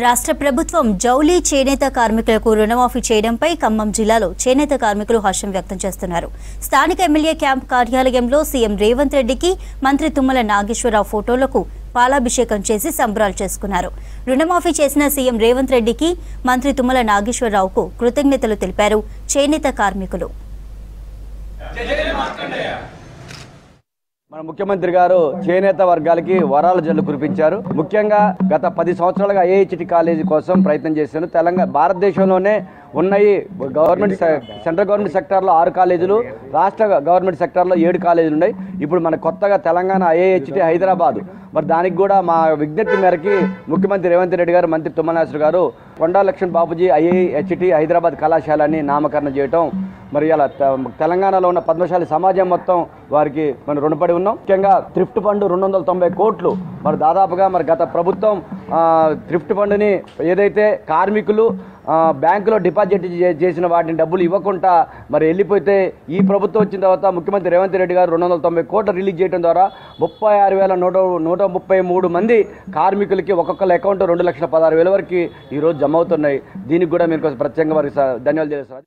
రాష్ట్ర ప్రభుత్వం జౌలి చేనేత కార్మికులకు రుణమాఫీ చేయడంపై ఖమ్మం జిల్లాలో చేనేత కార్మికులు హర్షం వ్యక్తం చేస్తున్నారు. స్థానిక ఎమ్మెల్యే క్యాంప్ కార్యాలయంలో సీఎం రేవంత్ రెడ్డికి మంత్రి తుమ్మల నాగేశ్వరరావు ఫోటోలకు పాలాభిషేకం చేసి సంబరాలు చేసుకున్నారు. రుణమాఫీ చేసిన సీఎం రేవంత్ రెడ్డికి మంత్రి తుమ్మల నాగేశ్వరరావుకు కృతజ్ఞతలు తెలిపారు చేనేత కార్మికులు. మన ముఖ్యమంత్రి గారు చేనేత వర్గాలకి వరాల జల్లు కురిపించారు. ముఖ్యంగా గత 10 సంవత్సరాలుగా ఐఐహెచ్టి కాలేజీ కోసం ప్రయత్నం చేశాను. తెలంగాణ భారతదేశంలోనే ఉన్నాయి గవర్నమెంట్ సెంట్రల్ గవర్నమెంట్ సెక్టార్లో 6 కాలేజీలు, రాష్ట్ర గవర్నమెంట్ సెక్టార్లో 7 కాలేజీలు ఉన్నాయి. ఇప్పుడు మన కొత్తగా తెలంగాణ ఐఐహెచ్టి హైదరాబాద్, మరి దానికి కూడా మా విజ్ఞప్తి మేరకి ముఖ్యమంత్రి రేవంత్ రెడ్డి గారు, మంత్రి తుమ్మల నాగేశ్వరరావు గారు కొండా లక్ష్మణ్ బాపూజీ ఐఐహెచ్టి హైదరాబాద్ కళాశాలని నామకరణం చేయటం, మరి ఇలా తెలంగాణలో ఉన్న పద్మశాలి సమాజం మొత్తం వారికి మనం రుణపడి ఉన్నాం. ముఖ్యంగా థ్రిఫ్ట్ ఫండ్ 290 కోట్లు, మరి దాదాపుగా మరి గత ప్రభుత్వం థ్రిఫ్ట్ ఫండ్ని ఏదైతే కార్మికులు బ్యాంకులో డిపాజిట్ చేసిన వాటిని డబ్బులు ఇవ్వకుండా మరి వెళ్ళిపోతే, ఈ ప్రభుత్వం వచ్చిన తర్వాత ముఖ్యమంత్రి రేవంత్ రెడ్డి గారు 290 కోట్లు రిలీజ్ చేయడం ద్వారా 36,133 మంది కార్మికులకి ఒక్కొక్కరి అకౌంట్ 2,16,000 వరకు ఈరోజు జమ అవుతున్నాయి. దీనికి కూడా మీరు ప్రత్యేకంగా వారికి ధన్యవాదాలు తెలుస్తారు.